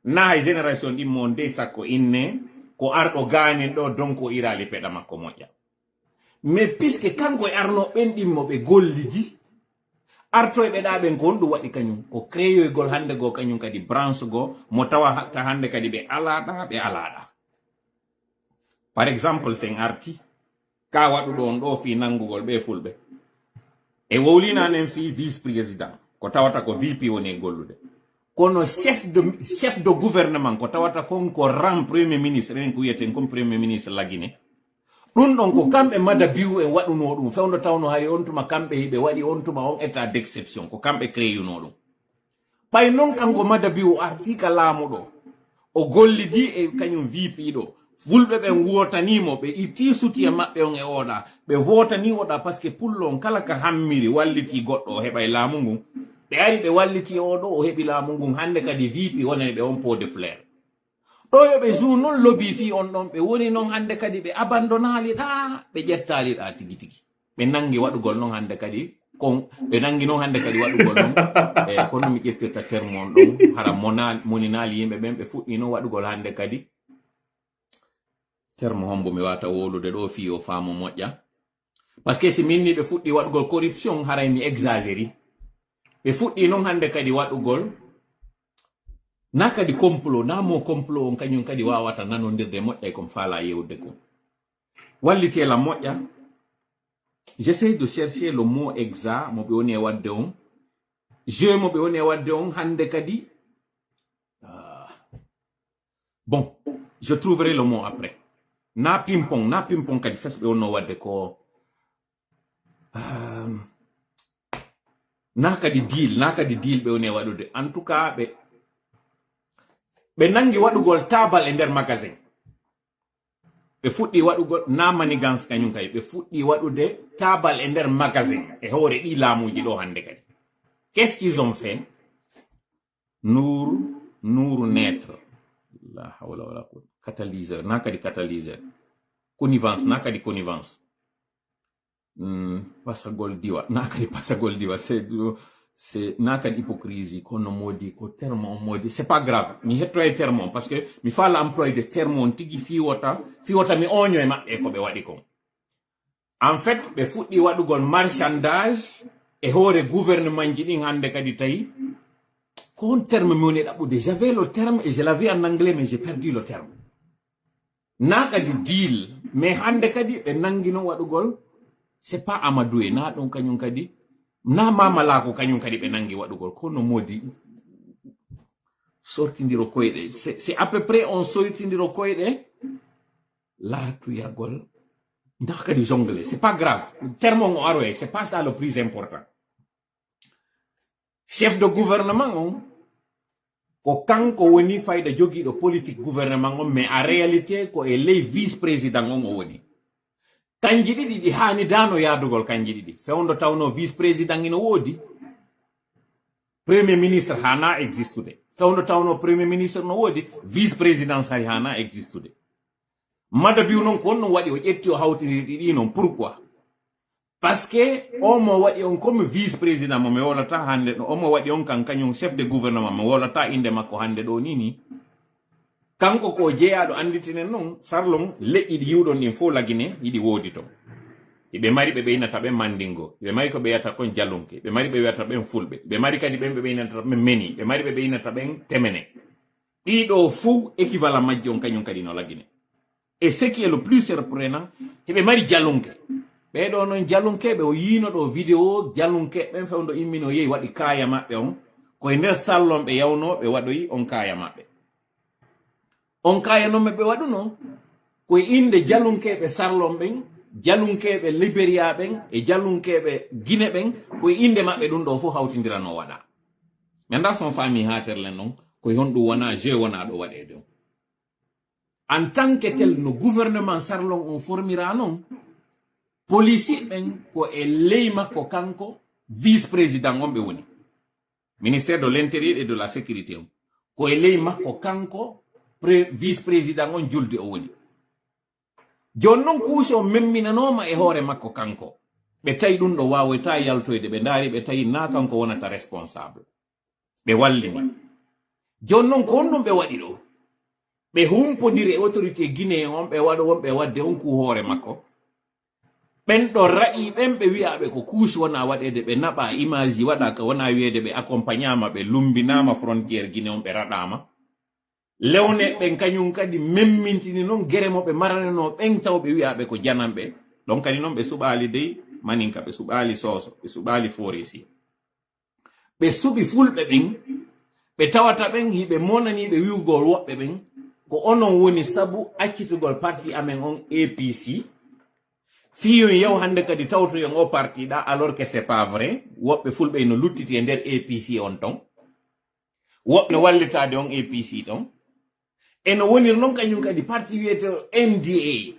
na génération ɗi mo nde sakko inne ko arɗo ganen ɗo donc o irali peɗa makko moƴƴa mais puisque kanko e arno ɓen ɗimmo ɓe gollidi artoyɓe ɗaɓen ko honɗum waɗi kañum ko créyoygol hande go kañum kadi branche go mo tawa hatta hande kadi ɓe alaɗa par exemple sen arti ka waɗuɗo on ɗo fi nangugol ɓe fulɓe e wowlinanen fi vice président ko tawata ko VP woni e gollude kono chef de gouvernement ko tawata kon ko ran premier ministre en ko wiyeten comme premier ministre lagine ɗum ɗon ko kamɓe mada biw e waɗuno ɗum fewndo tawno hay on tuma kamɓe hiɓe waɗi on tuma on état d' exception ko kamɓe créuno ɗum ɓay noon kanko mada biw artika laamuɗo o gollidi e kañum VP ɗo fulɓe ɓen wotanimo ɓe itti sutiya maɓɓe on e oɗa ɓe votani oɗa par ce que pullo on kala ka hammiri walliti goɗɗo o heɓa laamu ngun ɓe ari ɓe walliti oɗo o heɓi laamu ngun hande kadi VP wonani ɓe on pot de fleur ɗo yoɓe jour noon lobby fi on ɗon ɓe woni noon hande kadi ɓe abandonaliɗa ɓe ƴettaliɗa tigi tigi ɓe nangi waɗugol noon hande kadi kon ɓe nangi noon hande kadi waɗugol noon e kono mi ƴettirta terme on ɗon hara moninali yimɓe ɓen ɓe fuɗɗi noon waɗugol hande kadi terme hombo mi wata wolude ɗo fi o faamo moƴƴa par ce que si minni ɓe fuɗɗi waɗugol corruption haray mi exagéri ɓe fuɗɗi noon hande kadi waɗugol na kadi complot na mo complot on kañum kadi wawata nanodirde moƴƴa comme faala yewde ko wallitela moƴƴa j'essaie de chercher le mot exact mo ɓe woni e wadde on jeu mo ɓe woni e wadde on hande kadi bon je trouverai le mot après na pimpon kadi fes ɓe wonno wadde ko na kadi deal ɓe woni e waɗude en tout cas ɓe nangi waɗugol tabal e nder magasin ɓe fuɗɗi waɗugol na manigance kañum kadi ɓe fuɗɗi waɗude tabal e nder magasin e hoore ɗi laamuji ɗo hande kadi qu'est ce qu'ils ont fait nour naître la hawla wala quwwata catalyseur na kadi catalyseur connivence pasagol diwa na kadi pasagol diwa c'est na kadi hypocrisie kono modi ko terme on modi c'est pas grave mi hetto e terme on parce que mi fala employé de terme on tigi fiwota mi oño e maɓɓe ko ɓe waɗi kon en fait ɓe fuɗɗi waɗugol marchandage e hoore gouvernement ji ɗin hande kadi tawi ko on terme mi woni ɗaɓɓude j'avais le terme et je l'avais en anglais mais j'ai perdu le terme na kadi deal mais hande kadi ɓe nangino waɗugol c'est pas amadoué na ɗon kañum kadi na mamalako kañum kadi ɓe nangi waɗugol kono modi sortidiro koyɗe c'est à peu près on sortidiro koyɗe laatuyagol nda kadi jongle c'est pas grave terme on o aroye c'est pas ça le plus important chef de gouvernement on ko kanko woni fayda jogiiɗo politique gouvernement on mais en réalité ko e ley vice président on o woni kanji ɗiɗi ɗi haani dano yaadugol kanji ɗiɗi fewndo tawno vice président ina woodi premier ministre hana existude fewndo tawno premier ministre no woodi vice présidence hay hana existude mada biw noon ko honno waɗi o ƴetti o hawtiri ɗiɗi noon pourquoi parce que omo waɗi on comme vice président mo mi wolata hande ɗo omo waɗi on kan kañum chef de gouvernement mi wolata inde makko hande ɗo ni kanko ko jeeyaɗo anditinen noon sarlon leƴƴi ɗi yiwɗon ɗin fof lagine yiɗi woodi ton ɓe mari ɓe ɓeynata ɓen mandingo ɓe mari ko ɓe wiyata kon jalunke ɓe mari ɓe wiyata ɓen fulɓe ɓe mari kadi ɓen ɓe ɓeynata ɓen meni ɓe mari ɓe ɓeynata ɓen temene ɗiɗo fou équivalent majji on kañum kadi no lagine et ce qui est le plus surprenant heɓe mari jalunke ɓeɗo noon jalunkeɓe o yiino ɗo vidéo jalunke ɓen fewndo immino yehi waɗi kaya maɓɓe on koye nder sallon ɓe yawno ɓe waɗoyi on kaya maɓɓe on kaya noon ɓe waɗuno koye inde jalunkeɓe sarlon ɓen jalunkeɓe libéria ɓen e jalunkeɓe guine ɓen koye inde maɓɓe ɗum ɗo fof hawtidirano waɗa mi anda son fami ha terlen noon koye honɗum wona jeu wona ɗo waɗe ɗum en tant que tel no gouvernement sarlon on formira noon policie ɓen ko e ley makko kanko vice président on ɓe woni ministère de l'intérieur et de la sécurité on ko e ley makko kanko vice président on julde o woni joni noon kuusi o memminanoma e hoore makko kanko ɓe tawi ɗum ɗo wawata yaltoyde ɓe ndaari ɓe tawi na kanko wonata responsable ɓe wallini jonnon ko onnon ɓe waɗi ɗo ɓe humpodiri e autorité guinéen on ɓe waɗo wonɓe wadde on ku hoore makko ɓen ɗo raƴi ɓen ɓe wiyaɓe ko kuusi wona waɗede ɓe naɓa image waɗa ka wona wiyede ɓe accompagnama ɓe lumbinama frontiére guiné on ɓe raɗama lewne ɓen kañum kadi memmintini noon guere mo ɓe maraneno ɓen taw ɓe wiyaɓe ko janamɓe ɗon kadi noon ɓe suɓali dey maninka ɓe suɓali soso ɓe suɓali foresi ɓe suɓi fulɓe ɓen ɓe tawata ɓen hiɓe monaniɓe wiwgol woɓɓe ɓen ko onon woni sabu accitugol parti amen on APC fiyon yew hande kadi tawtoyon o parti ɗa alors que c'est pas vrai woɓɓe fulɓe no luttiti e nder APC on ton woɓɓe no wallitade on APC ton eno wonir noon kañum kadi parti wiyete NDA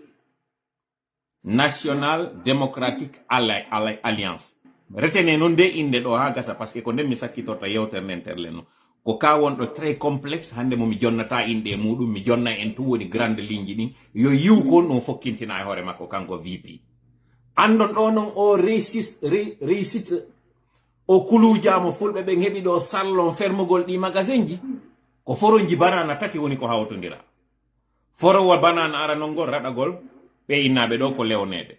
National Democratic Alliance retene noon nde inde ɗo ha gasa par ce que ko nden mi sakkitorta yewtere nden terle no ko ka wonɗo très complexe hande mo mi jonnata inde e muɗum mi jonna en tu woni grande ligne ɗin yo yiw kon ɗum fokkintina e hoore makko kanko VP andon ɗo noon o réussite o kulujamo fulɓe ɓen heɓi ɗo sallon fermugol ɗi magasin ji ko foroji banana tati woni ko hawtodira forowol banana aranol ngol raɗagol ɓe innaɓe ɗo ko lewnede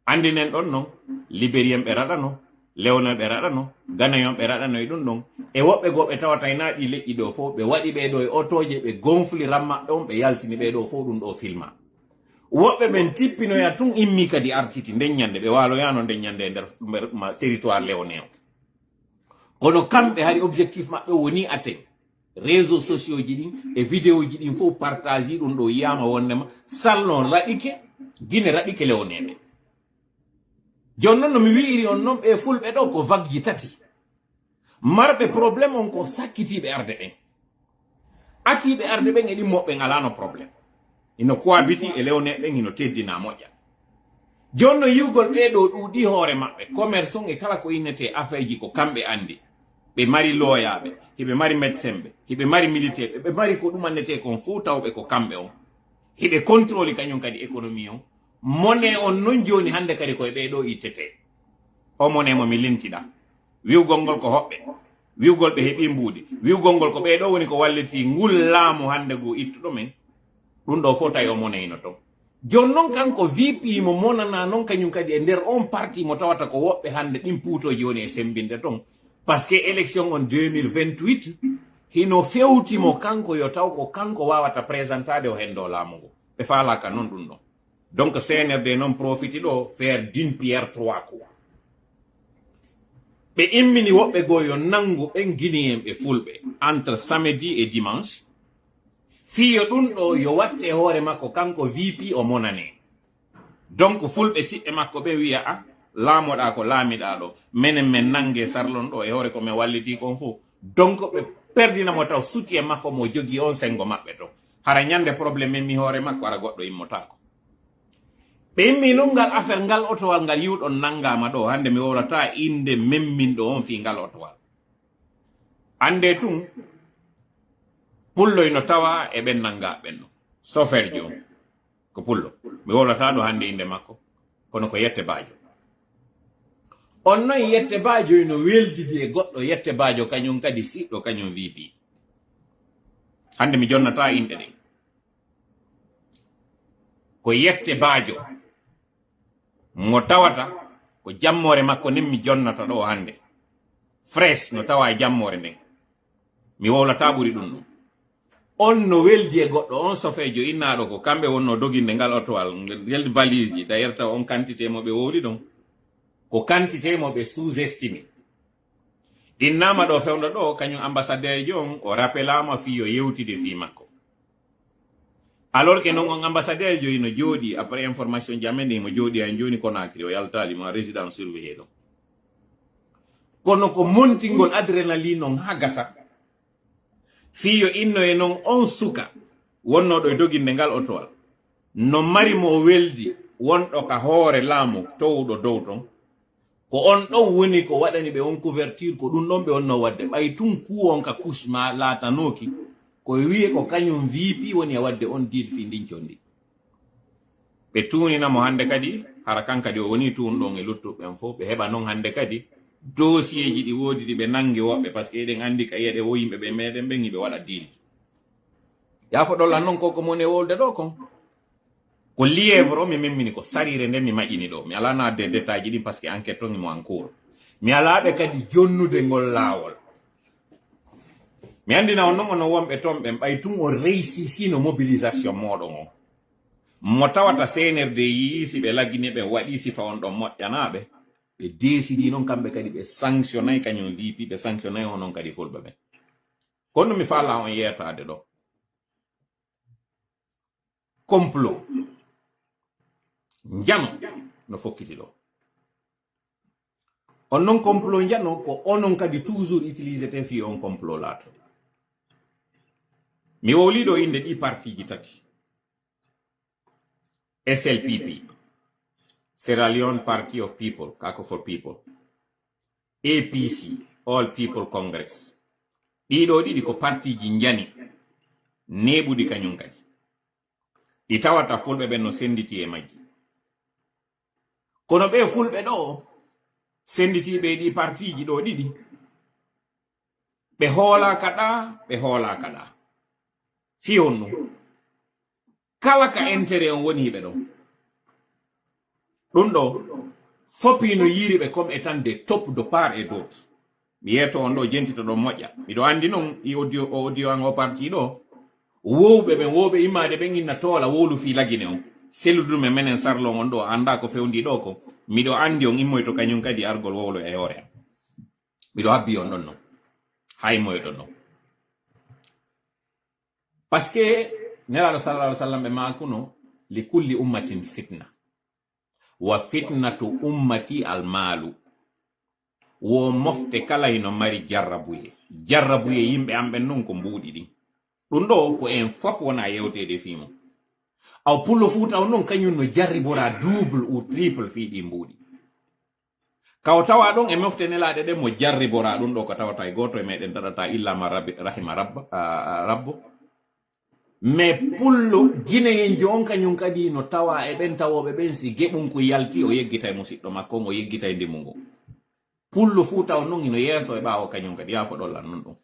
andinen ɗon noon libérien ɓe raɗano lewnoɓe raɗano ganayon ɓe raɗano e ɗum ɗon e woɓɓe goɓe tawata e naɗi leƴƴi ɗo fof ɓe waɗi ɓeɗo e otoje ɓe gonfli rammaɓɓe on ɓe yaltini ɓeɗo fof ɗum ɗo filma woɓɓe ɓen tippinoya tun immi kadi artiti nden ñande ɓe waloyano nden ñande e nder territoire lewne o kono kamɓe hari objectif maɓɓe woni aten réseaux sociaux ji ɗin e vidéo ji ɗin fof partage ɗum ɗo yiyama wondema salnon raɗike guine raɗike lewneɓe jonnon no mi wi'iri on noon ɓe fulɓe ɗo ko vague ji tati marɓe probléme on ko sakkitiɓe arde ɓen atiɓe arde ɓen e ɗin moɓɓen alano probléme ino cohabiti e lewneɓen ino teddina moƴƴa jonno yiwgol ɓeɗo ɗuuɗi hoore maɓɓe commerce on e kala ko innete affaire ji ko kamɓe andi ɓe mari looyaɓe hiɓe mari médecin ɓe hiɓe mari militaire ɓe mari ko ɗumannete kon fuu tawɓe ko kamɓe on hiɓe contrôle kañum kadi économie on mone on non joni hande kadi koye ɓeɗo ittete o mone mo mi lintiɗa wiwgol ngol ko hoɓɓe wiwgol ɓe heeɓi mbuuɗi wiwgol ngol ko ɓeɗo woni ko walliti ngul laamu hande go ittuɗo men ɗum ɗo fof tawi o moneyno to jon noon kanko VP mo monana noon kañum kadi e nder on parti mo tawata ko woɓɓe hande ɗin puutoji woni e sembinde ton par ce que élection on 2028 hino fewtimo kanko yo taw ko kanko wawata présentade o hen do laamu ngo ɓe faalaka noon ɗum ɗon donc CNRD noon profiti ɗo faire d'une pierre trois coups ɓe immini woɓɓe goo yo nangu ɓen guinéen ɓe fulɓe entre samedi et dimanche fiyo ɗum ɗo yo watte hoore makko kanko VP o monane donc fulɓe siɓɓe makko ɓe wiya a laamoɗa ko laamiɗa ɗo menen men nangue sarlon ɗo e hoore ko min walliti kon fof donc ɓe perdinamo taw suti e makko mo jogui on sengo maɓɓe to hara ñande probléme men mi hoore makko ara goɗɗo immotako ɓe immi ɗum ngal affaire ngal otowal ngal yiwɗon nangama ɗo hande mi wowlata inde memminɗo on fi ngal otowal ande tun pulloy no tawa e ɓen nanga ɓenno chauffeur joni ko pullo mi wowlata ɗo hande inde makko kono ko yette bajo on noon yette bajo no weldidi e goɗɗo yette bajo kañum kadi siɗɗo kañum VP hande mi jonnata inde ɗen ko yette bajo mo tawata ko jammore makko nden mi jonnata ɗo hande fresh no tawa e jammore nden mi wowlata ɓuri ɗum ɗum on no weldi e goɗɗo on sofejo innaɗo ko kamɓe wonno doginde ngal otowal ngel valise ji d'ailleurs taw on quantité mo ɓe wowli ɗon ko quantité mo ɓe sous-estime innama ɗo fewɗo ɗo kañum ambassadeur jon o rappelama fiyo yewtide fi makko alors que non on ambassadeur joyi no jooɗi après information jameni mo jooɗi han joni Conakry o yaltali mo résidence surveillé ɗo kono ko montingol adrénaline on ha gasa fiyo inno e noon on suka wonnoɗo e doginde ngal otowal no mari mo weldi wonɗo ka hoore laamu towɗo dow ton ko on ɗon woni ko waɗani ɓe on couverture ko ɗum ɗon ɓe onno wadde ɓay tun kuwon ka kusma laatanoki ko wiye ko kañum VP woni e wadde on diid fi ndin condi ɓe tuuninamo hande kadi hara kan kadi o woni tuun ɗon e luttuɓen fof ɓe heɓa noon hande kadi dossier ji di wodi di be nangi wobbe parce que eden andi ka yede wo yimbe be meden be ngibe wada deal ya fo dolla non ko mone wolde do kon ko lievre mi memmini ko sarire nden mi majini do mi ala na de détails di parce que enquête to mo encore mi ala be kadi jonnude ngol lawol mi andina on non wombe tombe bay tum o réussi sino mobilisation modo mo tawata CNRD yi si be lagini be wadi si fa on do mojjanabe be décidi non kambe kadi be sanctionner kanyon VP be sanctionner on non kadi fulbe be kono mi fala on yetade do complot njano no fokkiti do on non complot njano ko onon kadi toujours utilisete fi on complot lato mi woli do inde di parti ji tati SLPP Sierra Leone Party of People kako for people APC All People Congress ɗiɗo ɗiɗi ko parti ji njani neɓudi kañum kadi ɗi tawata fulɓe ɓen no senditi e majji kono ɓe fulɓe ɗo senditiɓe ɗi partiji ɗo ɗiɗi ɓe hoola kaɗa fiyon ɗum kala ka intérêt on woni ɓe ɗo ɗum ɗo foppino yiriɓe comme étant des top de part et d'autre mi yeto on ɗo jentito ɗo moƴƴa miɗo andi noon i audio an o parti ɗo wowɓe ɓen wowɓe immade ɓen inna toola wowlu fi lagine on selludume menen sarlon on ɗo anda ko fewndi ɗo ko miɗo andi on immoy to kañum kadi argol wowlo e hoore am miɗo habbi on ɗon noon hay moyɗon noon par ce que nelaɗo sallallahu alih w sallam ɓe makuno li kulli ummatin fitna wa fitnatu ummati almalu wo mofte kala hino mari jarrabuye yimɓe am ɓen noon ko mbuuɗi ɗin ɗum ɗo ko en fop wona yewtede fimo aw pullo fuuta o noon kañum no jarribora double ou triple fi ɗi mbuuɗi kaw tawa ɗon e mofte nelaɗe ɗen mo jarribora ɗum ɗo ko tawata e goto e meɗen taɗata illama rahima rabbo mais pullo guineyenjo on kañum kadi no tawa e ɓen tawoɓe ɓen si geɓum ko yalti o yeggita e musidɗo makko o yeggita e ndimu ngo pullo fuuta o non ino yeeso e ɓaawo kañum kadi yaafo ɗollan non ɗum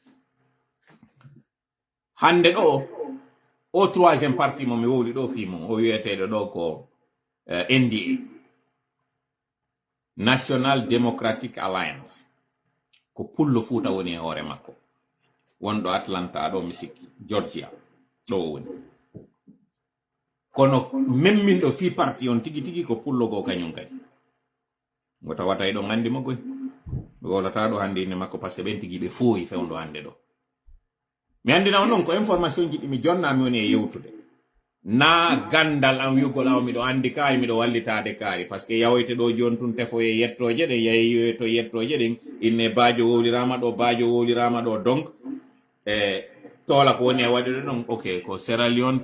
hande ɗo o troisiéme parti mo mi wowli ɗo fimo o wiyeteɗo ɗo ko NDA National Democratic Alliance ko pullo fuuta woni e hoore makko wonɗo Atlanta ɗo mi sikki Georgia ɗo woni kono memminɗo fi parti on tigi tigi ko pullo go kañum kadi ngo tawata e ɗo andi mo goy mi wolata ɗo hande inde makko par ce que ɓen tigi ɓe fooyi fewndo hande ɗo mi andina on noon ko information ji ɗi mi jonnami woni e yewtude na gandal am wiyugol aw miɗo andi kaari miɗo wallitade kaari par ce que yawoyte ɗo joni tun tefo e yettoje ɗen yeyi to yettoje ɗen inne baajo wowlirama ɗo donc toola ko woni e waɗude ɗon ok ko Sierra Leone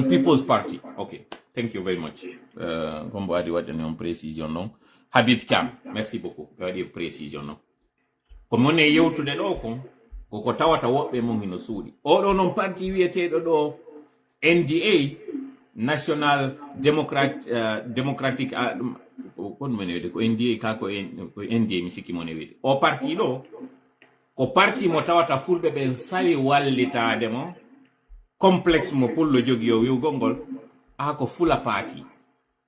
People's Party ok thank you very much comme bo adi waɗani on précision noon Habib Thiam merci beaucoup ɓe waɗi précision noon komi woni e yewtude ɗo koko tawata woɓɓe mum hino suuɗi oɗo noon parti wiyeteɗo ɗo NDA National Democratic kon mone wiyde ko NDA ka ko NDA mi sikki mone wiyde o parti ɗo ko parti mo tawata fulɓe ɓen sali wallitade mo complexe mo pullo jogi o wiwgol ngol ko fula parti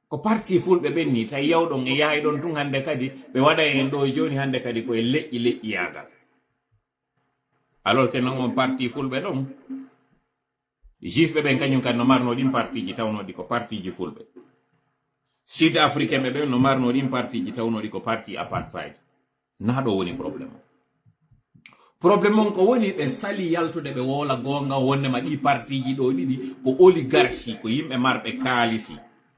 ko parti fulɓe ɓen ni tawi yawɗon e yahay ɗon tun hande kadi ɓe waɗa en ɗo joni hande kadi koye leƴƴi yagal alors que non on parti fulɓe ɗon juifɓe ɓen kañum kadi no marno ɗin partiji tawnoɗi ko partiji fulɓe sud africain ɓe ɓen no marno ɗin partiji tawnoɗi ko parti apartheid na ɗo woni probléme on ko woni ɓe sali yaltude ɓe wola gonga wonnema ɗi partiji ɗo ɗiɗi ko oligarchie ko yimɓe marɓe kaalisi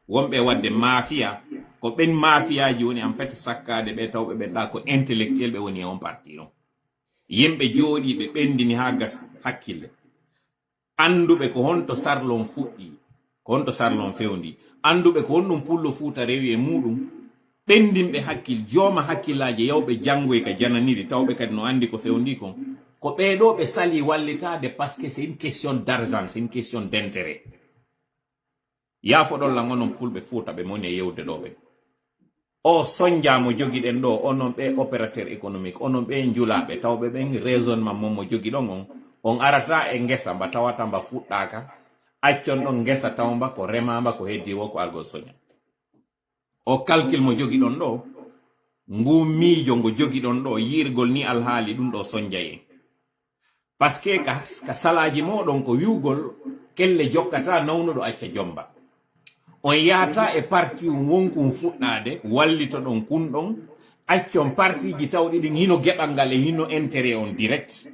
wonɓe wadde mafia ko ɓen mafiaji woni en fait sakkade ɓe tawɓe ɓen ɗa ko intellectuel ɓe woni e on parti on yimɓe jooɗi ɓe ɓendini ha gas hakkille anduɓe ko honto sarlon fuɗɗi ko honto sarlon fewndi anduɓe ko honɗum pullo fuuta rewi e muɗum ɓendinɓe hakkil jooma hakkillaji yawɓe janngoy ka jananiri tawɓe kadi no andi ko fewndi kon ko ɓeɗo ɓe sali wallitade parce que c'est une question d'argent c'est une question d'intérêt yaafo ɗon lango noon fulɓe fuuta ɓe moni e yewde ɗo ɓe o sonjamo jogiɗen ɗo onon ɓe opérateur économique onon ɓe julaɓe tawɓe ɓen raisonnement mo jogi ɗon on arata e ngesa mba tawata mba fuɗɗaka accon ɗon ngesa tawmba ko remamba ko heddi wo ko argol soña o calcul mo jogi ɗon ɗo ngu miijo ngo jogi ɗon ɗo yirgol ni alhaali ɗum ɗo sonjaye parce que ka salaji moɗon ko wiwgol kelle jokkata nawnuɗo acca jomba on yahata e parti wonkun fuɗɗade wallito ɗon kunɗon accon partiji tawɗi ɗin hino geɓal ngal e hino intérêt on direct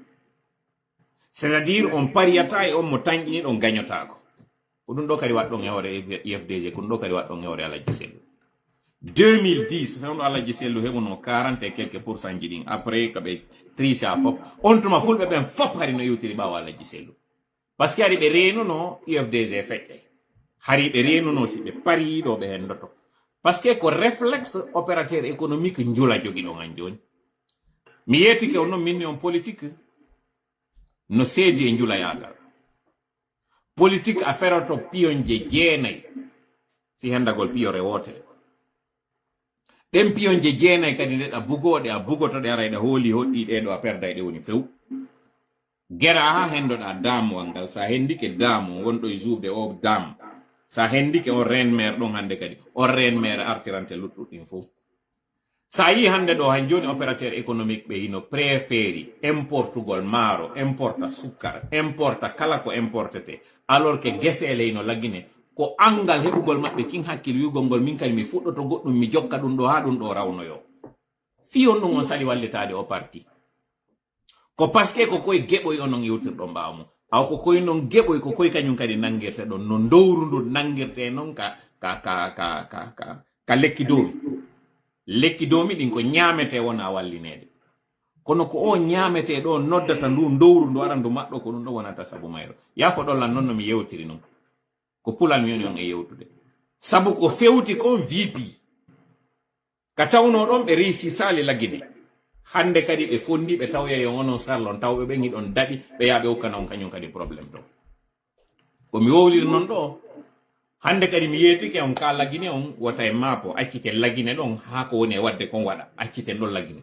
c'est à dire on pariyata e on mo tañƴini ɗon gagnotako ko ɗum ɗo kadi waɗɗon e hoore IFDG ko ɗum ɗo kadi waɗɗon e hoore Alaji Sellu 2010 fewno Alaji Sellu heɓuno 40 et quelques pourcent ji ɗin après koɓe tricha fof on tuma fulɓe ɓen fof hari no yewtiri ɓawa Alaji Sellu par ce que ari ɓe renono IFDG feƴƴe hari ɓe renono si ɓe pariɗo ɓe hendoto par ce que ko réflexe opérateur économique njula jogi ɗon an joni mi yettike on noon minni on politique no seedi e njulayagal politique a ferato piyon je jeenayi fi hendagol piyore wotere ɗen piyon je jeenayi kadi ndeɗa bugoɗe a bugotoɗe ara ɗe hooli hoɗɗiɗe ɗo a perdayɗe woni few gera ha hendoɗa damuwal ngal sa hendike damu wonɗo e juuɓde o dam sa hendike on ren maire ɗon hande kadi on ren maire artirante luɗɗuɗɗin fof sa yi hande ɗo han joni opérateur économique ɓe hino préféri importugol maaro importa sukkar importa kala ko importete alors que gesele hino laggine ko angal heɓugol maɓɓe kin hakkil wiugol ngol min kadi mi fuɗɗoto goɗɗum mi jokka ɗum ɗo ha ɗum ɗo rawnoyo fiyon ɗum on sali wallitade o parti ko parce que ko koye geɓoy onon yewtirɗo mbawmo aw ko koye noon geɓoy ko koye kañum kadi nangirte ɗon no dowru ndu nangirte noon ka lekki domi lekki domi ɗin ko ñamete wona wallinede kono ko o ñamete ɗo noddata ndu dowru ndu ara ndu maɗɗo ko ɗum ɗo wonata sabu mayro yafo ɗollan noon no mi yewtiri noon ko pulal mi woni on e yewtude sabu ko fewti kon VP ka tawno ɗon ɓe réussi sali laggine hande kadi ɓe fondi ɓe tawyayo onon sarlon tawɓe ɓen hiɗon daɗi ɓe yaɓe hokkana on kañum kadi probléme ɗo komi wowliri noon ɗo hande kadi mi yetike on ka lagine on wota e maapo accite lagine ɗon ha ko woni e wadde kon waɗa acciten ɗon lagine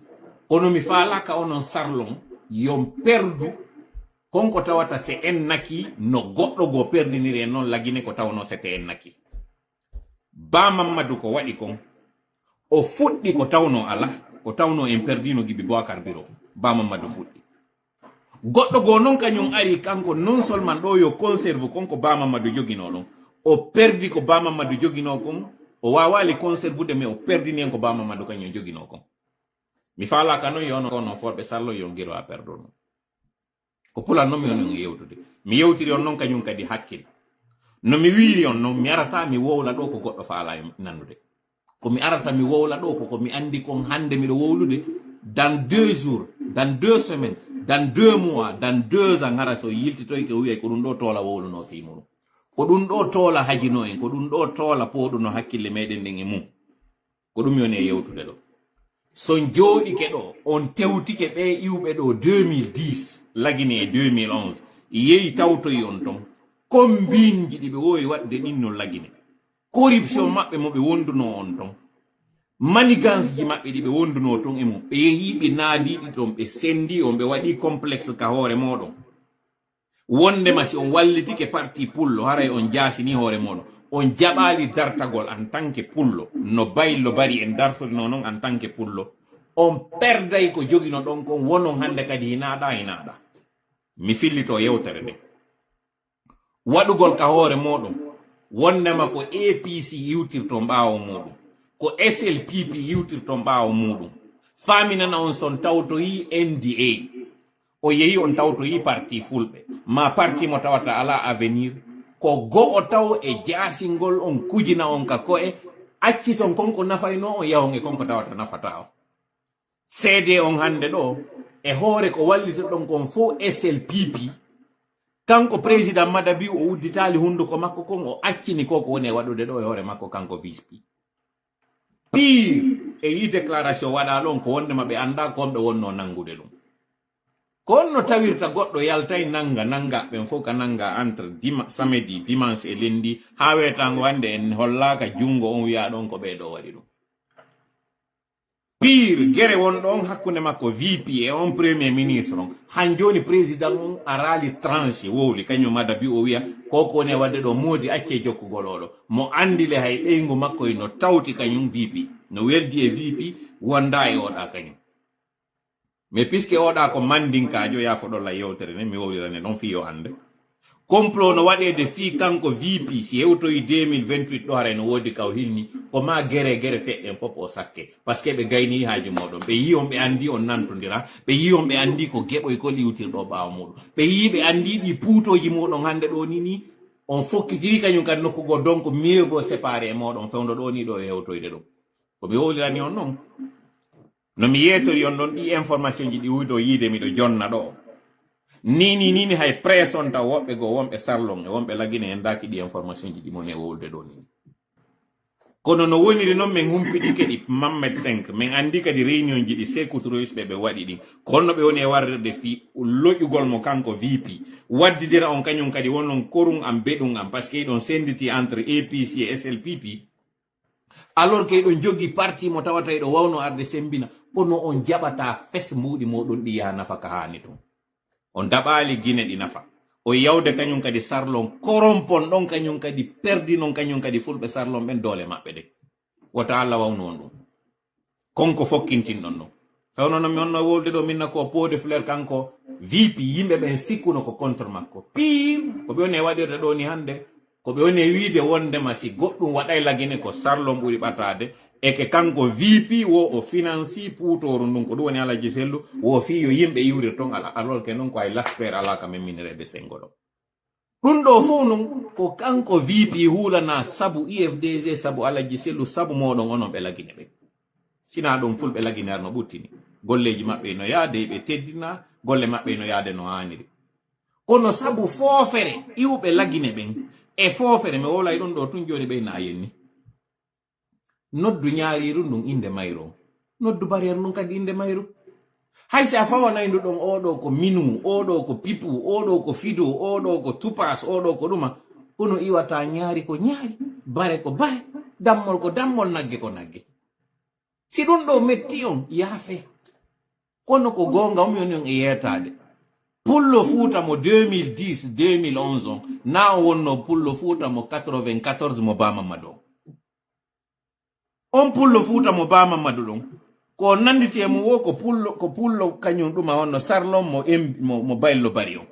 kono mi faalaka onon sarlon yon perdu konko tawata se en naki no goɗɗo go perdiniri en noon lagine ko tawno sete en naki Ba Mamadou ko waɗi kon o fuɗɗi ko tawno ala ko tawno en perdino Gibi Boacar Biro Ba Mamadou fuɗɗi goɗɗo go noon kañum ari kanko non seulement ɗo yo conserve konko Ba Mamadou jogino ɗon o perdi ko Ba Mamadou jogino kon o wawali conservude mais o perdini en ko Ba Mamadou kañum jogino kon mi falaka noon yono kono forɓe sallo yo guiro a perdo noon ko pulal noon mi woni e yewtude mi yewtiri on noon kañum kadi hakkil no mi wiiri on noon mi arata mi wowla ɗo ko goɗɗo faala e nannude ko mi arata mi wowla ɗo ko mi andi kon hande miɗo wowlude dans 2 jours dans 2 semaines dans 2 mois dans 2 ans ngara so yiltitoy ko wiye ko ɗum ɗo toola wowluno fimuno ko ɗum ɗo toola hajino en ko ɗum ɗo toola pooɗuno hakkille meɗen ndin e mum ko ɗum yoni e yewtude ɗo son jooɗike ɗo on tewtike ɓe iwɓe ɗo 2010 lagine e 2011 yehi tawtoyi on ton kombinji ɗi ɓe wowi waɗde ɗin no lagine corruption maɓɓe mo ɓe wonduno on ton manigance ji maɓɓe ɗi ɓe wonduno ton e mum ɓe yehi ɓe naadiɗi ton ɓe sendi on ɓe waɗi complexe ka hoore moɗon wondema si on wallitike parti pullo haray on jaasini hoore moɗon on jaɓali dartagol en tant que pullo no baylo bari en dartorino noon en tant que pullo on perday ko jogino ɗon kon wonon hande kadi hinaɗa mi fillito yewtere nde waɗugol ka hoore moɗon wondema ko APC yiwtirto mbawo muɗum ko SLPP yiwtirto mbawo muɗum faminana on son tawtoyi NDA o yehi on tawtoyi parti fulɓe ma parti mo tawata ala avenir ko go'o taw e jaasingol on kujina on ka ko'e acciton konko nafayno on yahon e konko tawata nafata o seede on hande ɗo e hoore ko wallita ɗon kon fo SLPP kanko président Madabi o udditali hunduko makko kon o accini koko woni e waɗude ɗo e hoore makko kanko VP pire e yi déclaration waɗa ɗon ko wondema ɓe anda konɓe wonno nangude ɗum kon no tawirta goɗɗo yaltay nanga ɓen fof ka nanga entre samedi dimanche e lendi ha wetango hande en hollaka jungo on wiya ɗon ko ɓeɗo waɗi ɗum pire gere won ɗon hakkunde makko VP e on premier ministre on han joni président on arali tranche wowli kañum madabi o wiya koko ne wadde ɗo modi acce jokkugol oɗo mo andile hay ɗeygu makko no tawti kañum VP no weldi e VP wonda e oɗa kañum mais puisque oɗa ko mandinkajo yafoɗolla yewtere ne mi wowlirane ɗon fiyo hande complot no waɗede fi kanko VP si hewtoyi 2028 ɗo hara no wodi kaw hinni ko ma gere teɗɗen fof o sakke par ce que ɓe gayni haaji moɗon ɓe yi on ɓe andi on nantodira ɓe yi on ɓe andi ko geɓoy ko liwtirɗo ɓawa muɗum ɓe yi ɓe andi ɗi puutoji moɗon hande ɗo ni on fokkitiri kañum kadi nokkugo donc mieux vaut séparé e moɗon fewdo ɗo ni ɗo e hewtoyde ɗum ko mi wowlirani on noon no mi yetori on ɗon ɗi information ji ɗi wuydo yiide miɗo jonna ɗo nini hay presse on taw woɓɓe go wonɓe sarlon e wonɓe lagine en daki ɗi information ji ɗi mon e wolde ɗo ni kono no woniri noon min humpitike ɗi Mamed 5 min andi kadi réunion ji ɗi sécoutrois ɓe waɗi ɗi konno ɓe woni e warde fi loƴugol mo kanko VP waddidira on kañum kadi wonon korum am beɗum am par ce que ɗon senditi entre APC et SLPP alors que ɗon jogi parti mo tawata ɗo wawno arde sembina kono on jaɓata fes mbuɗi moɗon ɗi yaha nafa ka hani ton on daɓali guine ɗi nafa o yawde kañum kadi sarlon korompon ɗon kañum kadi perdi non kañum kadi fulɓe sarlon ɓen doole maɓɓe de wota Allah wawno on ɗum konko fokkintin ɗon ɗon fewno no mi onno wolde ɗo minna ko pode fleur kanko VP yimɓe ɓen sikkuno ko contre makko pim ko ɓe woni e waɗirde ɗo ni hande ko ɓe woni e wiide wondema si goɗɗum waɗay lagine ko sarlon ɓuri ɓatade e ke kanko VP wo o financi puutoru ndun ko ɗum woni alaji sellu wo fi yo yimɓe iwrir ton ala alors que noon ko ay laspere ala ka memminirede sengo ɗo ɗum ɗo fof non ko kanko VP hulana sabu IFDG sabu alaji sellu sabu moɗon onon ɓe lagine ɓe sina ɗum fulɓe laginar no ɓuttini golleji maɓɓe no yaade ɓe teddina golle maɓɓe no yaade no haniri kono sabu foofere iwɓe lagine ɓen e foofere mi wolay ɗum ɗo tun joni ɓe na yenni noddu ñaariru ndun inde mayro noddu barriére ndun kadi inde mayro hay si a fawanaydu ɗon oɗo ko minu oɗo ko pipu oɗo ko fido oɗo ko tupas oɗo ko ɗuma kono iwata ñaari ko ñaari bare ko bare dammol ko dammol nagge ko nagge si ɗum ɗo metti on yaafe kono ko gonga umyoni on e yettade pullo fuuta mo 2010 2011 on na o wonno pullo fuuta mo 94 mo bamamadou on pullo fuuta mo bamamadou ɗon ko nanditi e mo wo ko pullo kañum ɗuma wonno sarlon mo baylo bari on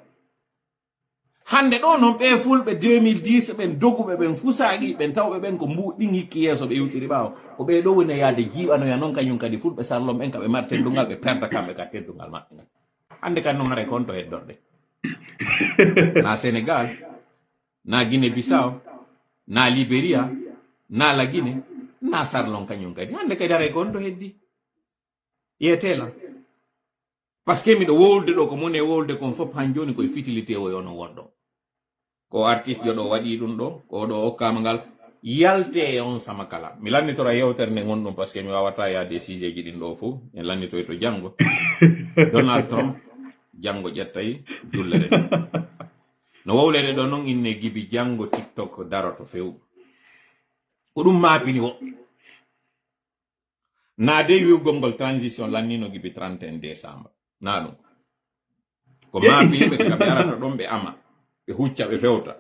hande ɗo noon ɓe fulɓe 2010 ɓen doguɓe ɓen fusaɗi ɓen tawɓe ɓen ko mbuɗɗin hikki yeeso ɓe yewtiri ɓawo ko ɓe ɗo woni yaade jiiɓanoya noon kañum kadi fulɓe sarlon ɓen kaɓe mari teddungal ɓe perda kamɓe ka teddungal maɓɓe hande kadi noon haray konto heddorde na Sénégal na Guinée Bissau na Libéria na la Guinée na sarlon kañum kadi hande kadi haray konto heddi yetela par ce que miɗo wolde ɗo ko moni e wolde kon fof han joni koye fitilité o yono wonɗo ko artiste yo ɗo waɗi ɗum ɗo ko ɗo hokkama ngal yalte e on sama kala mi lannitora yewtere nde gonɗum par ce que mi wawata yaade sujet ji ɗin ɗo fof en lannitoy to janggo Donald Trump janggo ƴettay jullere no wowlede ɗo noon inne Gibi janggo TikTok daroto few ko ɗum maapini woɓɓe na de wiwgol ngol transition lannino Gibi 31 décembre na ɗum ko maapini ɓe kaɓe arata ɗon ɓe ama ɓe hucca ɓe fewta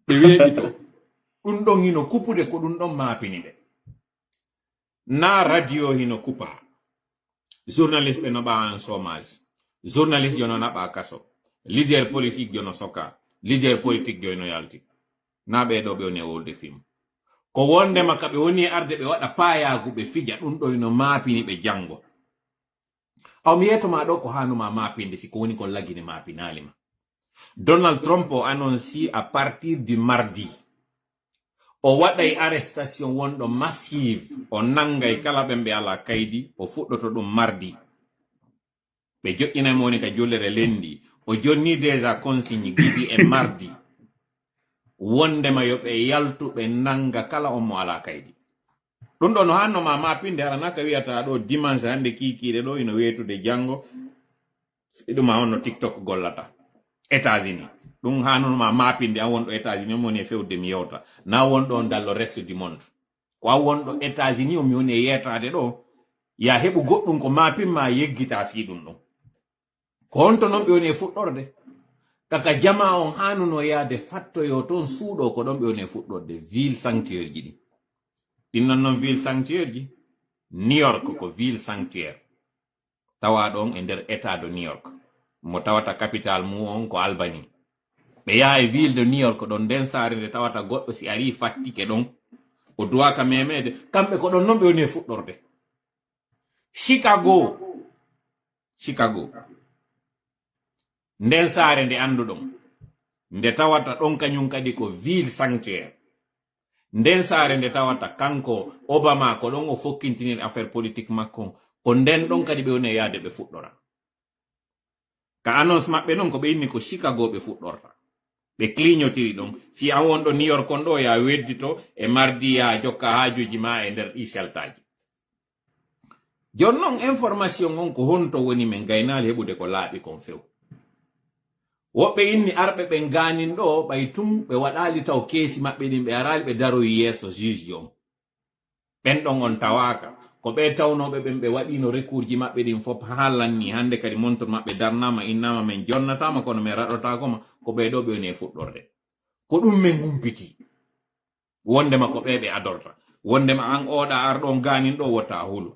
ɓe weeɓito ɗum ɗon hino kupude ko ɗum ɗon maapini ɓe na radio hino kupa journaliste ɓe no ɓa en chômage journaliste jono naɓa kaso leader politique jono soka leader politique jono yalti na ɓeɗo ɓe woni e wolde film ko wondema ka ɓe woni e arde ɓe waɗa payagu ɓe fija ɗum ɗo no maapini ɓe janggo aw mi yetoma ɗo ko hanuma maapinde si ko woni kon lagine maapinalima Donald Trump o annonci à partir du mardi o waɗay arrestation wonɗo massive o nangay kala ɓe ɓe ala kaydi o fuɗɗoto ɗum mardi ɓe joƴƴinaymo woni ka jollere lendi o jonni déjà consigne Gibi e mardi wondema yo ɓe yaltu ɓe nanga kala on mo ala kaydi ɗum ɗo no hannoma mapinde harana ka wiyata ɗo dimanche hande kikiɗe ɗo ino wetude janggo ɗuma on no TikTok gollata États-Unis ɗum hanunoma mapinde an wonɗo États-Unis omi woni e fewde mi yewta na wonɗo on dallo reste du monde ko an wonɗo États-Unis omi woni e yetade ɗo ya heɓu goɗɗum ko mapinma yeggita fiɗum ɗon ko honto noon ɓe woni e fuɗɗorde kaka jama on hanuno yaade fattoyo toon suuɗo ko ɗon ɓe woni e fuɗɗorde ville sanctuaire ji ɗi ɗin non ville sanctuaire ji New York ko ville sanctuaire tawa ɗon e nder état de New York mo tawata capital mu on ko Albany ɓe yaha e ville de New York ɗon nden saare nde tawata goɗɗo si ari fattike ɗon o duwaka memede kamɓe ko ɗon noon ɓe woni e fuɗɗorde Chicago nden saare nde anduɗon nde tawata ɗon kañum kadi ko ville sanctuaire nden saare nde tawata kanko Obama ko ɗon o fokkintinir affaire politique makko ko nden ɗon kadi ɓe woni e yaade ɓe fuɗɗora ka annonce maɓɓe noon ko ɓe inni ko Chicago ɓe fuɗɗorta ɓe clignotiri ɗon fi an wonɗo New York on ɗo ya weddito e mardi ya jokka haajuji ma e nder ɗi sheltaji jonnon information on ko honto woni men gaynali heɓude ko laaɓi kon few woɓɓe inni arɓe ɓe ganin ɗo ɓay tum ɓe waɗali taw keesi maɓɓe ɗin ɓe arali ɓe daroyi yeeso juge on ɓen ɗon on tawaka ko ɓe tawnoɓe ɓen ɓe waɗino recours ji maɓɓe ɗin fof haalanni hande kadi montor maɓɓe darnama innama men jonnatama kono min raɗotakoma ko ɓe ɗo ɓe woni e fuɗɗorde ko ɗum men humpiti wondema ko ɓe ɓe adorta wondema an oɗa arɗon ganin ɗo wota hulu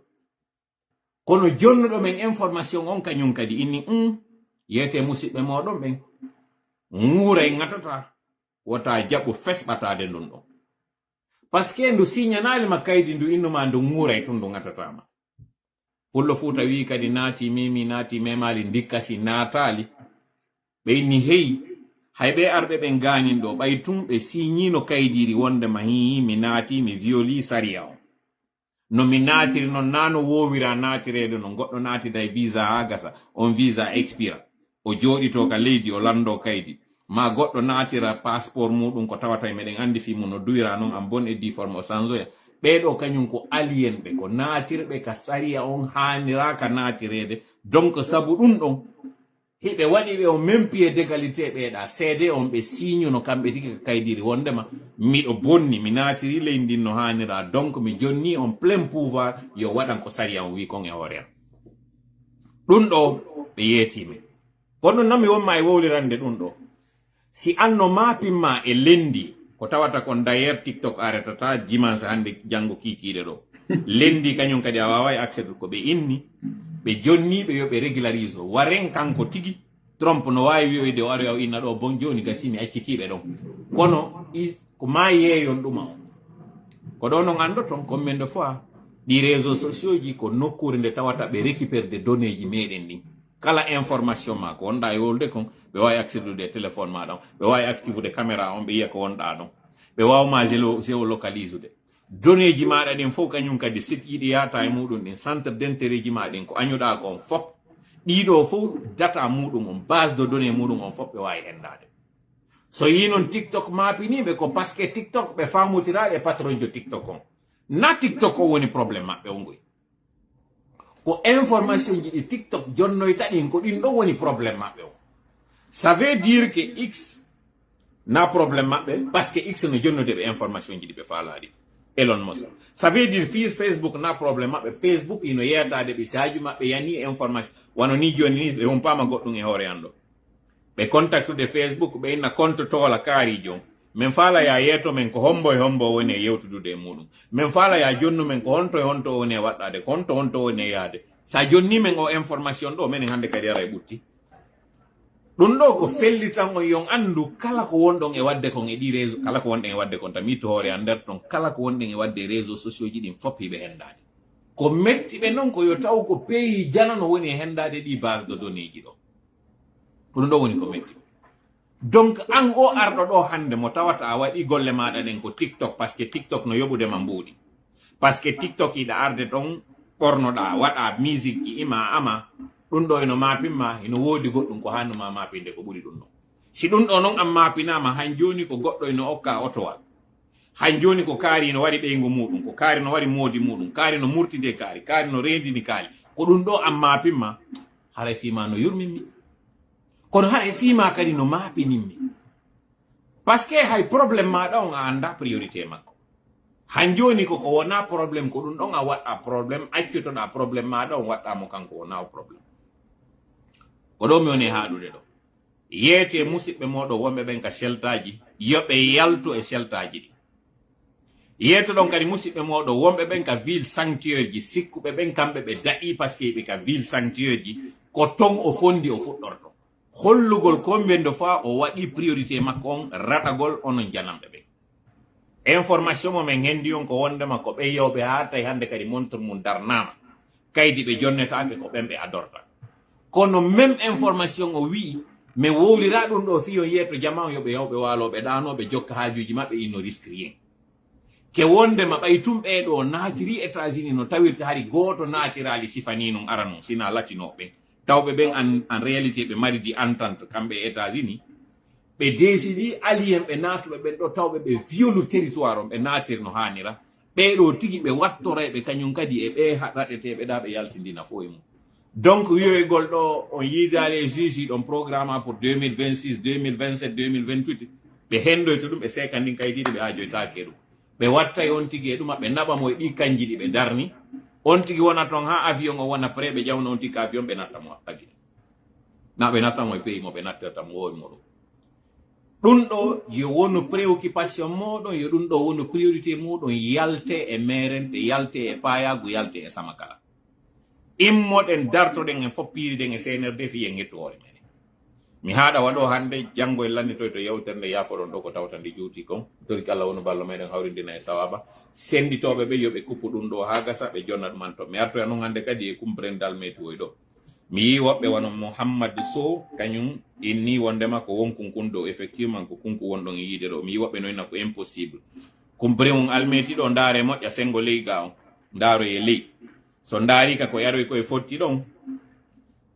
kono jonnuɗo men information on kañum kadi inni yeyete musidɓe moɗon ɓen ŋuuray ŋatata wota jaɓu fesɓatade ndun ɗon par ce que ndu signanalima kaydi ndu innuma ndu ŋuuray tun ndu ŋatatama pullo fuuta wi kadi naati mimi naati memali ndikkasi naatali ɓe inni heyi hay ɓe arɓe ɓen ganin ɗo ɓay tun ɓe signino kaydiri wondema hi mi naati mi violi saria o no mi naatiri noon nano wowira naatirede no goɗɗo naatida e visa ha gasa on visa expira o jooɗito ka leydi o lando kaydi ma goɗɗo naatira passeport muɗum ko tawata e meɗen andi fi mum no duwira noon en bonne et due forme o changeoya ɓeɗo kañum ko alien ɓe ko naatirɓe ka saria on haniraka naatirede donc sabu ɗum ɗon hiɓe waɗi ɓe o même pied d'égalité ɓeeɗa seede on ɓe signuno kamɓe tigi ka kaydiri wondema miɗo bonni mi naatiri leydi ndin no hanira donc mi jonni on plein pouvoir yo waɗan ko saria on wi kon e hoore am ɗum ɗo ɓe yeetime kono noon mi wonma e wowlirande ɗum ɗo si anno mapinma e lendi ko tawata kon d'ailleurs TikTok aretata dimanche hande janngo kiikiiɗe ɗo lendi kañum kadi a wawa accéder ko ɓe inni ɓe jonniɓe yo ɓe régularise o waren kanko tigi Trump no wawi wiyoyde o ari o inna ɗo bon joni gasi mi accitiɓe ɗon kono ko ma yeeyon ɗuma o ko ɗo no andoton combien de fois ɗi réseaux sociaux ji ko nokkure nde tawata ɓe récupére de données ji meɗen ɗin kala information ma ko wonɗa e wolde kon ɓe wawi accédude e téléphone maɗa on ɓe wawi active de caméra on ɓe yiya ko wonɗa ɗon ɓe wawma géolocalise ude données ji maɗa ɗin fof kañum kadi site yiɗi yata e muɗum ɗin centre d' intérêt ji ma ɗin ko añuɗa kon fof ɗiɗo fof data muɗum on base de données muɗum on fof ɓe wawi hendade so yi noon TikTok mapiniɓe ko par ce que TikTok ɓe famutiraɗe patron jo TikTok on na TikTok o woni probléme maɓɓe on goy ko information ji ɗi TikTok jonnoyta ɗin ko ɗin ɗo woni probléme maɓɓe o ça veut dire que X na probléme maɓɓe par ce que X no jonnode ɓe information ji ɗi ɓe faalaɗi Elon Musk ça veut dire Facebook na probléme maɓɓe Facebook ino yeyatade ɓe saaju maɓɓe yani information wano ni joni ni ɓe humpama goɗɗum e hoore an ɗo ɓe contactude Facebook ɓe inna compte toola kaari jon min faala ya yeeto men ko hombo e hombo woni e yewtudude e muɗum min faala ya jonnu men ko honto e honto woni e waɗɗade ko honto woni e yaade sa jonni men o information ɗo menen hande kadi ara e ɓutti ɗum ɗo ko fellitan on yon andu kala ko wonɗon e wadde kon e ɗi réseau kala ko wonɗen e wadde kon tan mitto hoore an nder ton kala ko wonɗen e wadde réseau sociaux ji ɗin fop hiɓe hendade ko metti ɓe noon ko yo taw ko pays jana no woni e hendade ɗi base de données ji ɗo ɗum ɗo woni ko metti donc an o arɗo ɗo hande mo tawata a waɗi golle maɗa ɗen ko TikTok par ce que TikTok no yoɓudema mbuuɗi par ce que TikTok iɗa arde ɗon ɓornoɗa waɗa musique ji ima ama ɗum ɗo eno mapinma eno woodi goɗɗum ko hannuma mapinde ko ɓuri ɗum ɗon si ɗum ɗo noon an mapinama han joni ko goɗɗo eno okka otowal han joni ko kaari no waɗi ɓeygu muɗum ko kaari no waɗi moodi muɗum kaari no murtide kaari no rendini kaali ko ɗum ɗo an mapinma haray fima no yurminmi kono haray fima kadi no mapininmi par ce que hay probléme maɗa on a anda priorité makko hanjoni ko wona problem ko dun don a watta problem accuto da problem ma don watta mo kanko wona problem ko do mi woni haadude do yete musibbe modo wombe ben ka sheltaji yobe yaltu e sheltaji di yeto don kadi musibbe modo wombe ben ka ville sanctuary ji sikkube ben kambe be da'i parce que be ka ville sanctuary ji ko ton o fondi o fuddorto hollugol kombendo fa o wadi priorité makko on ratagol onon janambe be information mo men hendi on ko wondema ko be yowbe haata hande kadi montre mun darnama kaydi be jonnetaake ko bembe adorta kono même information o wi me wowlira dum do fiyo yeto jama yobe yowbe walobe danobe jokka haajuji mabbe ino risque rien ke wonde ma baytum be do naatiri États-Unis no tawirta hari goto naatirali sifani non arano sina latinobe tawbe ben en réalité be mari di entente kambe États-Unis be décidi alien be natube ben do tawbe be violu territoire be natir no hanira be do tigi be wattore be kanyun kadi e be hadate be da be yaltindina fo e donc wiyo gol do on yidale juge don programme pour 2026 2027 2028 be hendo to dum be sekandi kaydi be hajo takeru be watta on tigi dum be naba moy di kanjidi be darni on tigi wona ton ha avion o wona pre be jawno on tigi avion be natta mo tagi na be natta mo pe mo be natta mo o mo dun do yo wono préoccupation modon yo dun do wono priorité modon yalte e merente yalte e payagu yalte e samakala immoden dartoden en foppiriden e CNRD fi en hettoore men mi haada wado hande jango e landi to yewterne yafodon do ko tawtande juuti kon tori kala wono ballo meden hawrindina e sawaba senditobe be yobe kuppu dum do ha gasa be jonna dum man to mi arto non hande kadi e kumprendal metu do mi wobbe wono Muhammad Sow kanyum inni wondema ko wonkun kundo effectivement ko kunku wondon yide do mi wobbe noina ko impossible kumpremum almeti do ndare mo ya sengo leiga on ndaro e lei so ndari ka ko yaro ko e fotti don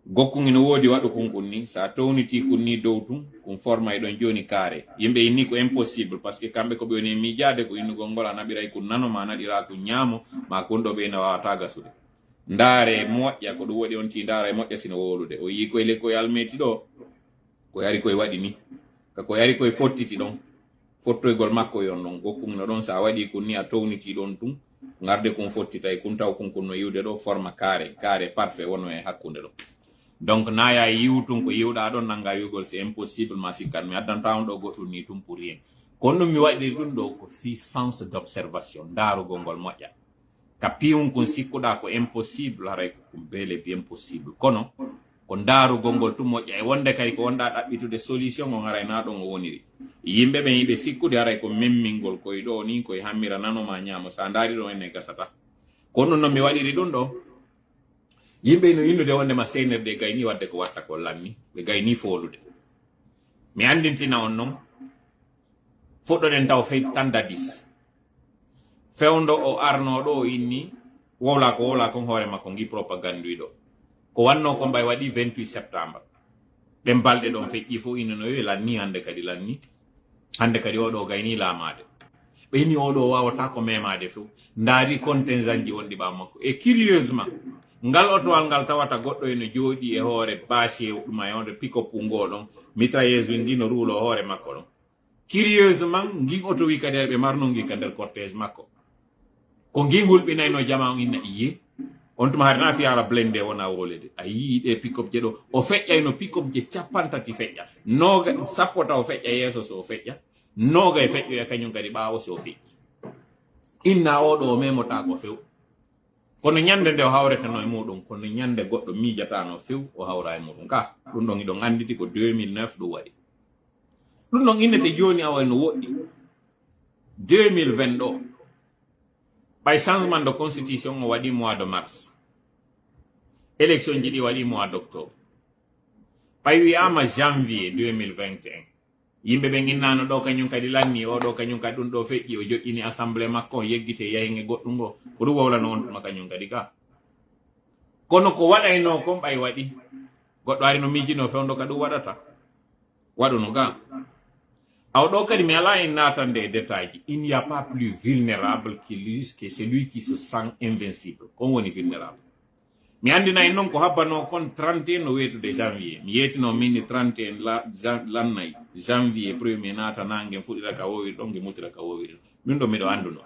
gokkun ina wodi wado kunkunni sa towniti kunni dowtum kun forma e don joni kare yimbe inni ko impossible parce que kambe ko be woni mi jade ko innu gongola nabiray kun nano ma nadira ko nyamo ma kundo be na wata gasude ndare moƴƴa ko dum wodi on ti ndare moƴƴa sino wolude o yi ko le ko almeti do ko yari ko e wadi ni ka ko yari ko e fottiti don fottoygol makko yon non gokkun no don sa wadi kunni a towniti don tum ngarde kun fottita e kun taw kun no yiwde do forma carré parfait wono e hakkunde do donc naya yiwtum ko yiwda don nanga yugol c'est impossible ma sikkan mi addanta on do goddum ni tum pour rien kono mi wadi dum do ko fi sens d'observation daru gongol moƴƴa ka piun kun sikkuda ko impossible haray ko bele bien possible kono ko daru gongol tum moƴƴa e wonde kay ko wonda dabbitude solution on haray na don o woniri yimbe be yibe sikkude haray ko memmingol koy do ni koy hammira nano ma nyamo sa ndari do ene gasata kono no mi wadiri dum do yimbe no yinnude wonde ma CNRD gayni wadde ko watta ko lammi be gayni folude mi andintina on non foddo den taw fe standardis fewndo o arno do inni wola ko hore makko ngi propagande do ko wanno ko mbay wadi 28 septembre dem balde don feƴƴi fo ino no lanni hande kadi o do gayni lamade be ni o do wawata ko memade fu ndari contingent ji wondi ba makko e curieusement ngal otowal ngal tawata goddo eno jodi e hoore bâche dum ay onde pick-up ngolon mitrailleuse windi no rulo hoore makko don curieusement ngi auto wi kadi be marno ngi kandel cortège makko ko ngi ngulbinay no jama inna iye on tuma harna fi ara blende wona wolede ayi de pick-up je do o feƴƴay no pick-up je capantati feƴƴa noga sappota o feƴƴa yeso so feƴƴa noga e feƴƴo e kanyum kadi baawo so feƴƴi inna o do memota ko few kono nyande nde o hawrete no e mudum kono nyande goddo miijata no few o hawra e mudum ka dum don idon anditi ko 2009 do wadi dum don innete joni awano woddi 2020 do by changement de constitution o wadi mois de mars élection ji di wadi mois d'octobre by wi'ama janvier 2021 yimbe be ginnano do kanyum kadi lanni o do kanyum kadi dum do feƴƴi o joggini assemblée makko yeggite yayinge goddum go ko dum wawla non tuma kanyum kadi ka kono ko wadayno ko bay wadi goddo ari no mijino fewndo kadu wadata wadu no ga aw do kadi mi ala en natande détails il n'y a pas plus vulnérable que celui qui se sent invincible ko woni vulnérable mi andina en non ko habbano kon 31 no wetude janvier mi yetino minni 31 lannay janvier premier nata nangue fudira ka wowi don ngi mutira ka wowi min do mi do anduno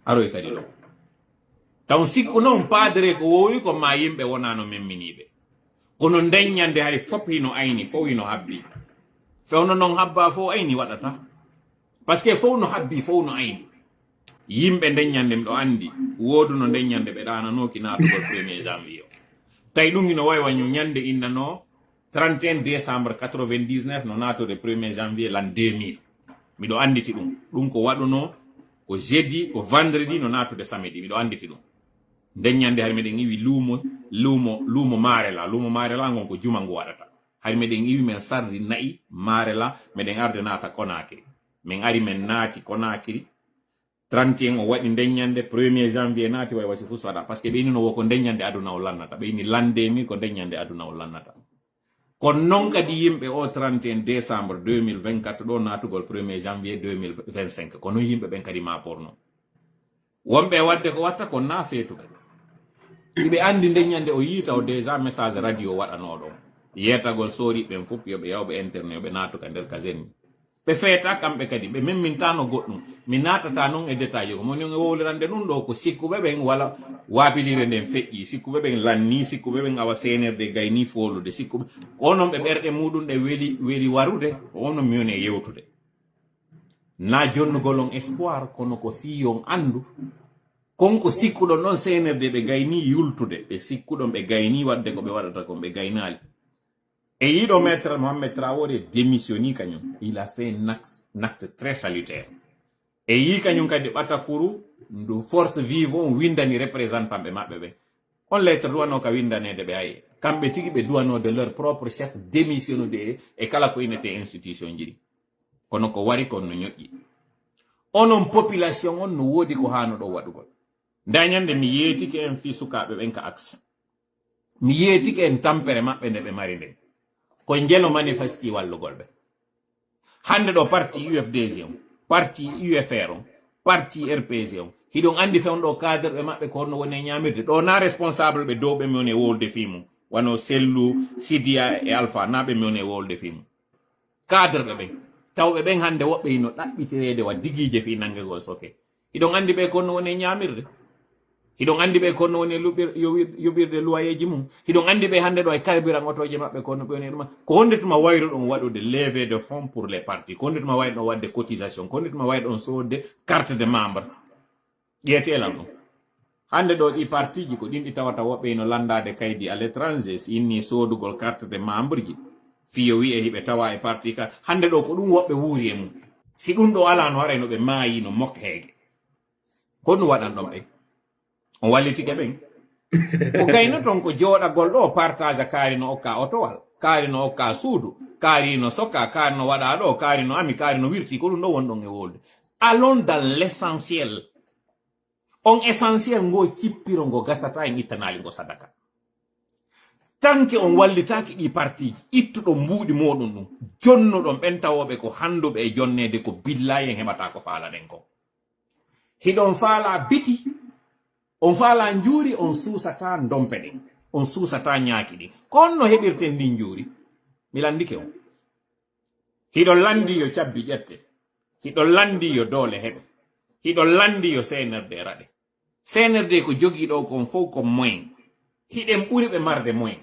aroy kadi ɗo taw sikku noon padre ko wowi ko ma yimɓe wonano memminiɓe kono ndeññande hay fop hino ayni fof hino habbi fewno noon habba fof ayni waɗata par ce que fof no habbi fof no ayni yimɓe ndeññande miɗo andi wodu no ndeññande ɓe ɗananoki natugol 1er janvier o tawi ɗum hino wawi wañu ñande innano 31 décembre 99 no natude 1er janvier l'an 2000 miɗo anditi ɗum ko waɗuno ko jeudi ko vendredi no natude samedi miɗo anditi ɗum ndeññande hay meɗen iwi luumo marela gon ko juma ngu waɗata hay meɗen iwi men sardi nayi marela meɗen arde naata Conakry min ari men naati Conakry 31 o waɗi ndeññande 1er janvier naati way wasi fus waɗa par ce que ɓeyni no wo ko ndeññande aduna o lannata ɓeyni lande min ko ndeññande aduna o lannata kono noon kadi yimɓe o 31 décembre 2024 ɗo natugol 1er janvier 2025 kono yimɓe ɓen kadi ma porno wonɓe wadde ko watta ko na feetu kadi iɓe andi ndeññande o yiita o déjà message radio waɗanoɗo yetagol sooriɓen fof yoɓe yawɓe internet yoɓe natuka nder kasenni ɓe feeta kamɓe kadi ɓe memmintano goɗɗum mi natata noon e détail ko moni e wowlirande ɗum ɗo ko sikkuɓe ɓen wala waabilire nden feƴƴi sikkuɓe ɓen lanni sikkuɓe ɓen awa senerde gayni folude sikkuɓe onon ɓe ɓerɗe muɗum ɗe weeli warude ono miwone yewtude na jonnugol on espoir kono ko fiyon andu konko sikkuɗon ɗon senerde ɓe gayni yultude ɓe sikkuɗon ɓe gayni wadde ko ɓe waɗata kon ɓe gaynali et yiɗo maître Mohamed Traoré démissionni kañum il a fait un acte très salutaire et yi kañum kadi ɓatakuru ndu force vive on windani représentant ɓe maɓɓe ɓe on lettre duwano ka windanede ɓe haye kamɓe tigi ɓe duwano de leur propre chef démissionnude e kala ko inete institution jiɗi kono ko wari kon no ñoƴƴi onon population on no woodi ko hano ɗo waɗugol dañande mi yeetike en fi sukaɓe ɓen ka axe mi yeetike en tampere maɓɓe nde ɓe mari nden ko jelo manifesti wallugol ɓe hande ɗo parti UFDG on parti UFR on parti RPG on hiɗon andi fewnɗo cadre ɓe maɓɓe ko honno woni e ñamirde ɗo na responsable ɓe dow ɓe mi woni e wolde fimum wano Sellu Sidia e Alpha na ɓe mi woni e wolde fimum cadre ɓe ɓen tawɓe ɓen hande woɓɓe hino ɗaɓɓitirede wa digije fi nangegol soke hiɗon andi ɓe ko honno woni e ñamirde hiɗon andi ɓe kono woni yoɓirde loyeji mum hiɗon andi ɓe hande ɗo e carburant otoje maɓɓe kono ɓe woni ɗuma ko hondetuma wayro ɗum waɗude levée de fonds pour les partis ko hondetuma wawi ɗon wadde cotisation ko hondetuma wawi ɗon sodde carte de membre ƴeetelam ɗum hande ɗo ɗi parti ji ko ɗin ɗi tawata woɓɓe ino landade kaydi à l'étranger si inni sodugol carte de membre ji fiyo wi e hiɓe tawa e parti ka hande ɗo ko ɗum woɓɓe wuuri e mum si ɗum ɗo ala no haray no ɓe maayi no mokkeege ko ɗum waɗan ɗon ɓe on wallitike ɓen ko kayno toon ko jooɗagol ɗo partage kaari no okka otowal kaari no okka suudu kaari no sokka kaari no waɗa ɗo kaari no ami kaari no wirti ko ɗum ɗo wonɗon e wolde allons dans l'essentiel on essentiel ngo cippiro ngo gasata en ittanali ngo sadaka tanke on wallitaki ɗi partiji ittuɗo mbuuɗi moɗum ɗum jonnuɗon ɓen tawoɓe ko handuɓe e jonnede ko billayi en heɓata ko faalaɗen ko hiɗon faala biti on faala njuuri on suusata ndompe ɗen on suusata ñaaki ɗin kon no heɓirten ndin njuuri mi landike on hiɗon landi yo cabbi ƴette hiɗon landi yo doole heɓe hiɗon landi yo senerde raɗe senerde ko jogii ɗo kon fof ko moyen hiɗen ɓuri ɓe marde moyen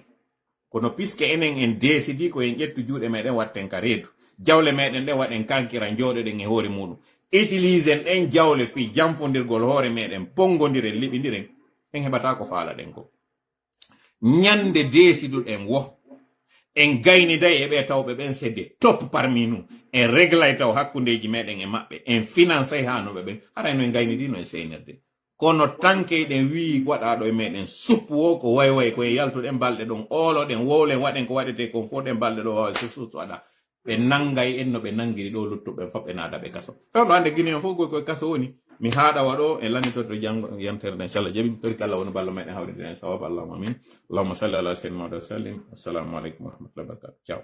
kono puisque enen en décidi ko en ƴettu juuɗe meɗen watten ka reedu jawle meɗen ɗen waɗen kankira jooɗoɗen e hoore muɗum utiliser ɗen jawle fi jamfondirgol hoore meɗen pongodiren liɓidiren en heɓata ko faalaɗen ko ñande déciduɗen wo en gayniday e ɓe tawɓe ɓen c'est de top parmi nous en réglay taw hakkundeji meɗen e maɓɓe en financé hanuɓe ɓen harayno en gaynidino e seynirde kono tankeɗen wi waɗaɗo e meɗen suppu o ko wayway koye yaltuɗen balɗe ɗon ooloɗen wowlen waɗen ko waɗete kon fof ɗen balɗe ɗo wawa susu waɗa ɓe nangay en no ɓe nangiri ɗo luttuɓe fof ɓe naada ɓe kaso fewɗo hande guine on fof koye kaso woni mi haaɗa waɗo e lannitoto janggo yanterde inchallah jaɓi tori kala woni balla meɗen hawride en sawaba allahuma amin allahuma salli ala sayyidina Muhammad wa sallim assalamu aleykum wa rahmatullahi wa barakatuh ciao